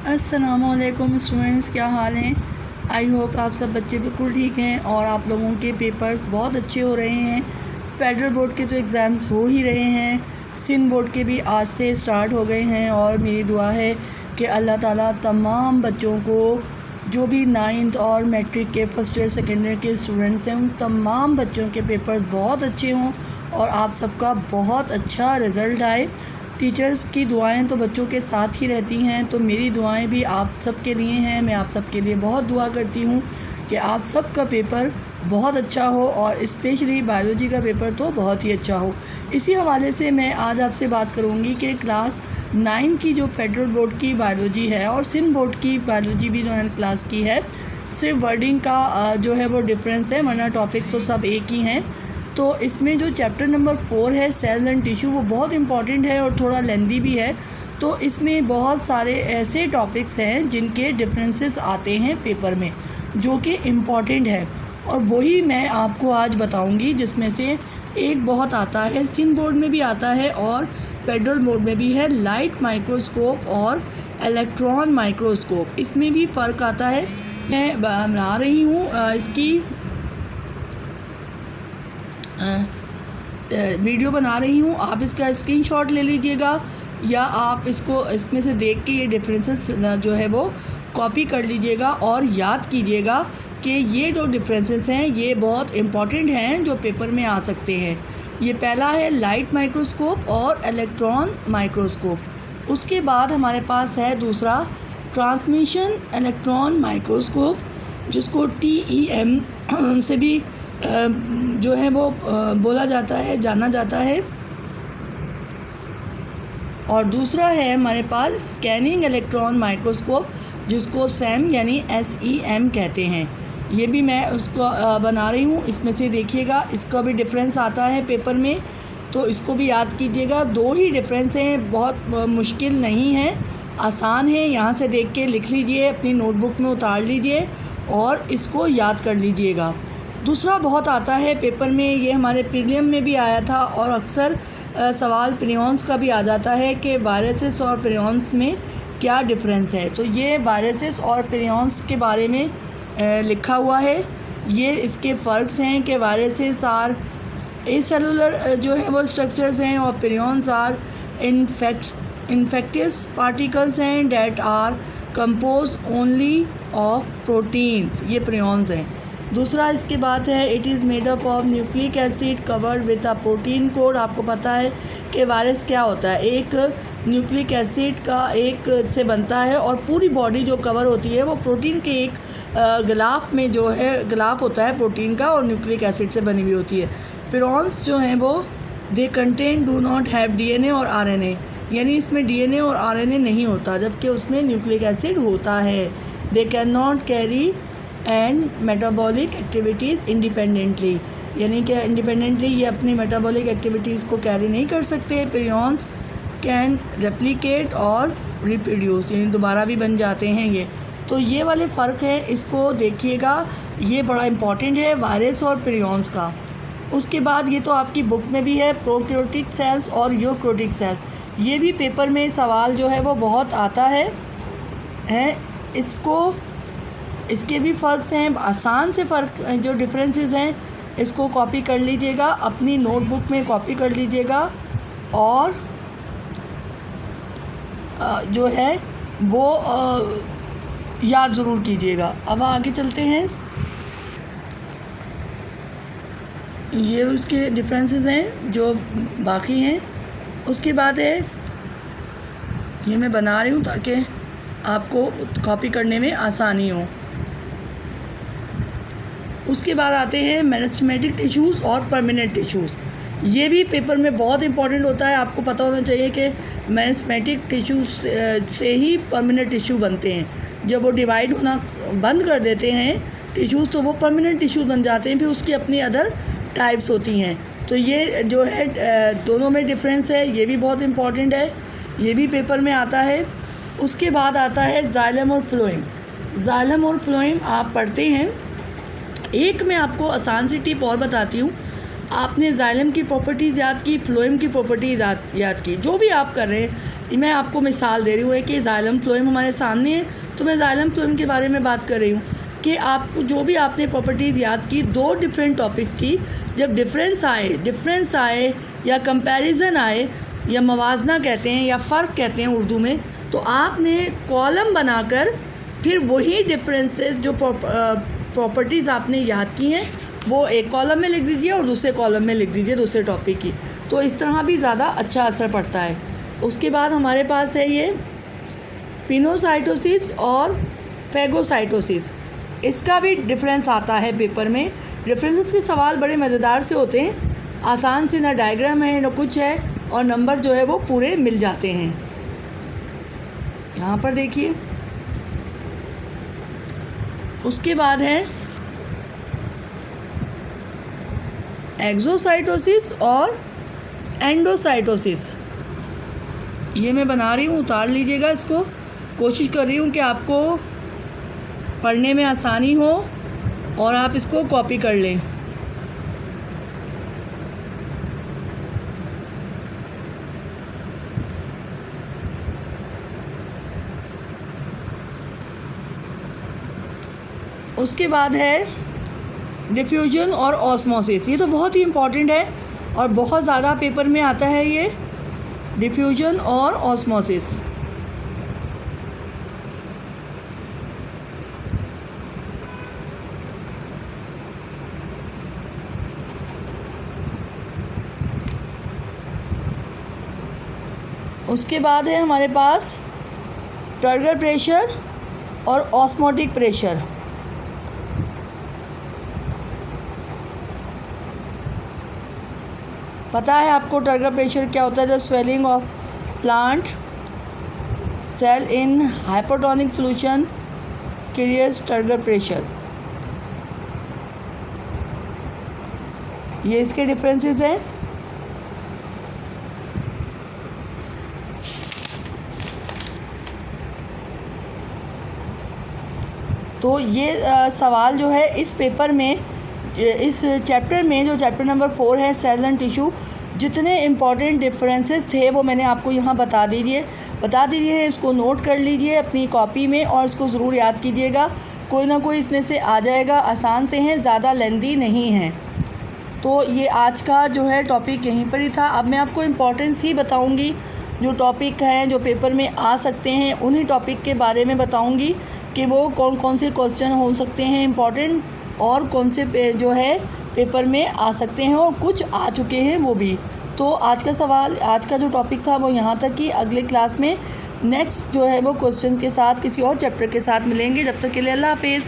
अस्सलामुअलैकुम स्टूडेंट्स, क्या हाल हैं। आई होप आप सब बच्चे बिल्कुल ठीक हैं और आप लोगों के पेपर्स बहुत अच्छे हो रहे हैं। फेडरल बोर्ड के तो एग्ज़ाम्स हो ही रहे हैं, सिंध बोर्ड के भी आज से स्टार्ट हो गए हैं और मेरी दुआ है कि अल्लाह ताला तमाम बच्चों को, जो भी 9th और मैट्रिक के फर्स्ट ईयर सेकेंड ईयर के स्टूडेंट्स हैं, उन तमाम बच्चों के पेपर्स बहुत अच्छे हों और आप सबका बहुत अच्छा रिज़ल्ट आए। टीचर्स की दुआएं तो बच्चों के साथ ही रहती हैं, तो मेरी दुआएं भी आप सब के लिए हैं। मैं आप सब के लिए बहुत दुआ करती हूँ कि आप सब का पेपर बहुत अच्छा हो और स्पेशली बायोलॉजी का पेपर तो बहुत ही अच्छा हो। इसी हवाले से मैं आज आपसे बात करूँगी कि क्लास 9 की जो फेडरल बोर्ड की बायोलॉजी है और सिंध बोर्ड की बायोलॉजी भी जो 9 क्लास की है, सिर्फ वर्डिंग का जो है वो डिफरेंस है, वरना टॉपिक्स तो सब एक ही हैं। तो इसमें जो चैप्टर नंबर 4 है सेल्स एंड टिश्यू, वो बहुत इम्पॉर्टेंट है और थोड़ा लेंदी भी है। तो इसमें बहुत सारे ऐसे टॉपिक्स हैं जिनके डिफरेंसेस आते हैं पेपर में, जो कि इम्पॉर्टेंट है और वही मैं आपको आज बताऊंगी। जिसमें से एक बहुत आता है, सिंध बोर्ड में भी आता है और फेडरल बोर्ड में भी है, लाइट माइक्रोस्कोप और इलेक्ट्रॉन माइक्रोस्कोप। इसमें भी फ़र्क आता है। मैं बना रही हूँ इसकी वीडियो बना रही हूँ, आप इसका स्क्रीनशॉट ले लीजिएगा या आप इसको इसमें से देख के ये डिफरेंसेस जो है वो कॉपी कर लीजिएगा और याद कीजिएगा कि ये जो डिफरेंसेस हैं ये बहुत इम्पॉर्टेंट हैं, जो पेपर में आ सकते हैं। ये पहला है लाइट माइक्रोस्कोप और इलेक्ट्रॉन माइक्रोस्कोप। उसके बाद हमारे पास है दूसरा ट्रांसमिशन इलेक्ट्रॉन माइक्रोस्कोप, जिसको TEM से भी जो है वो बोला जाता है, जाना जाता है। और दूसरा है हमारे पास स्कैनिंग इलेक्ट्रॉन माइक्रोस्कोप, जिसको SEM यानी SEM कहते हैं। ये भी मैं उसको बना रही हूँ। इसमें से देखिएगा, इसका भी डिफरेंस आता है पेपर में, तो इसको भी याद कीजिएगा। 2 ही डिफरेंस हैं, बहुत मुश्किल नहीं है, आसान है। यहाँ से देख के लिख लीजिए, अपनी नोटबुक में उतार लीजिए और इसको याद कर लीजिएगा। दूसरा बहुत आता है पेपर में, ये हमारे प्रीलिम में भी आया था और अक्सर सवाल प्रियॉन्स का भी आ जाता है कि वायरसेस और प्रियॉन्स में क्या डिफरेंस है। तो ये वायरसेस और प्रियॉन्स के बारे में लिखा हुआ है। ये इसके फ़र्क्स हैं कि वायरसेस आर एसेलुलर जो है वो स्ट्रक्चर्स हैं और प्रियॉन्स आर इन्फेक्टियस पार्टिकल्स हैं that are composed only of proteins. ये प्रियॉन्स हैं। दूसरा इसके बाद है it is made up of nucleic acid covered with a protein coat. आपको पता है कि वायरस क्या होता है, एक न्यूक्लिक एसिड का एक से बनता है और पूरी बॉडी जो कवर होती है वो प्रोटीन के एक गिलाफ में जो है गिलाफ होता है प्रोटीन का और न्यूक्लिक एसिड से बनी हुई होती है। प्रियॉन्स जो हैं वो they contain do not have DNA और RNA, यानी इसमें DNA और RNA नहीं होता, जबकि उसमें न्यूक्लिक एसिड होता है। They can not carry and metabolic activities independently, यानी कि इंडिपेंडेंटली ये अपनी मेटाबॉलिक एक्टिविटीज़ को कैरी नहीं कर सकते। प्रियॉन्स कैन रेप्लिकेट और रिप्रोड्यूस, यानी दोबारा भी बन जाते हैं ये। तो ये वाले फ़र्क हैं, इसको देखिएगा, ये बड़ा इंपॉर्टेंट है वायरस और प्रियॉन्स का। उसके बाद ये तो आपकी बुक में भी है, प्रोकैरियोटिक सेल्स और यूकैरियोटिक सेल्स। ये भी पेपर में सवाल जो है वो बहुत आता है। इसके भी फ़र्क्स हैं, आसान से फ़र्क जो डिफरेंसेस हैं इसको कॉपी कर लीजिएगा, अपनी नोटबुक में कॉपी कर लीजिएगा और जो है वो याद ज़रूर कीजिएगा। अब आगे चलते हैं। ये उसके डिफरेंसेस हैं जो बाकी हैं। उसके बाद है, ये मैं बना रही हूँ ताकि आपको कॉपी करने में आसानी हो। उसके बाद आते हैं मेरिस्टेमेटिक टिश्यूज़ और परमानेंट टिश्यूज़। ये भी पेपर में बहुत इंपॉर्टेंट होता है। आपको पता होना चाहिए कि मेरिस्टेमेटिक टिश्यूज़ से ही परमानेंट टिश्यू बनते हैं। जब वो डिवाइड होना बंद कर देते हैं टिश्यूज़, तो वो परमानेंट टिश्यूज़ बन जाते हैं, फिर उसकी अपनी अदर टाइप्स होती हैं। तो ये जो है दोनों में डिफरेंस है, ये भी बहुत इम्पॉर्टेंट है, ये भी पेपर में आता है। उसके बाद आता है जाइलम और फ्लोएम। जाइलम और फ्लोएम आप पढ़ते हैं। एक मैं आपको आसान सी टिप और बताती हूँ। आपने जाइलम की प्रॉपर्टीज़ याद की, फ्लोएम की प्रॉपर्टीज़ याद की, जो भी आप कर रहे हैं मैं आपको मिसाल दे रही हूँ कि ज़ाइलम फ्लोएम हमारे सामने है, तो मैं ज़ाइलम फ्लोएम के बारे में बात कर रही हूँ कि आपको जो भी आपने प्रॉपर्टीज़ याद की 2 डिफरेंट टॉपिक्स की, जब डिफरेंस आए या कंपैरिजन आए या मवाजना कहते हैं या फ़र्क कहते हैं उर्दू में, तो आपने कॉलम बनाकर फिर वही डिफरेंसेस जो प्रॉपर्टीज़ आपने याद की हैं वो एक कॉलम में लिख दीजिए और दूसरे कॉलम में लिख दीजिए दूसरे टॉपिक की, तो इस तरह भी ज़्यादा अच्छा असर पड़ता है। उसके बाद हमारे पास है ये पिनोसाइटोसिस और फैगोसाइटोसिस, इसका भी डिफरेंस आता है पेपर में। डिफरेंसेस के सवाल बड़े मज़ेदार से होते हैं, आसान से, ना डायग्राम है ना कुछ है, और नंबर जो है वो पूरे मिल जाते हैं। यहाँ पर देखिए, उसके बाद है एक्सोसाइटोसिस और एंडोसाइटोसिस। ये मैं बना रही हूँ, उतार लीजिएगा इसको। कोशिश कर रही हूँ कि आपको पढ़ने में आसानी हो और आप इसको कॉपी कर लें। उसके बाद है डिफ्यूजन और ऑस्मोसिस। ये तो बहुत ही इम्पॉर्टेंट है और बहुत ज़्यादा पेपर में आता है ये डिफ्यूजन और ऑस्मोसिस। उसके बाद है हमारे पास टर्गर प्रेशर और ऑस्मोटिक प्रेशर। पता है आपको टर्गर प्रेशर क्या होता है? The swelling of plant cell in hypotonic solution creates turgor pressure. ये इसके डिफरेंसेस हैं। तो ये सवाल जो है इस पेपर में, इस चैप्टर में, जो चैप्टर नंबर 4 है सेल एंड टिश्यू, जितने इम्पॉर्टेंट डिफरेंसेस थे वो मैंने आपको यहाँ बता दीजिए हैं। इसको नोट कर लीजिए अपनी कॉपी में और इसको ज़रूर याद कीजिएगा, कोई ना कोई इसमें से आ जाएगा। आसान से हैं, ज़्यादा लेंदी नहीं हैं। तो ये आज का जो है टॉपिक यहीं पर ही था। अब मैं आपको इम्पोर्टेंस ही बताऊँगी, जो टॉपिक हैं जो पेपर में आ सकते हैं उन्हीं टॉपिक के बारे में बताऊँगी कि वो कौन कौन से क्वेश्चन हो सकते हैं इम्पॉर्टेंट, और कौन से जो है पेपर में आ सकते हैं और कुछ आ चुके हैं वो भी। तो आज का जो टॉपिक था वो यहाँ तक ही। अगले क्लास में नेक्स्ट जो है वो क्वेश्चन के साथ किसी और चैप्टर के साथ मिलेंगे। जब तक के लिए अल्लाह हाफिज़।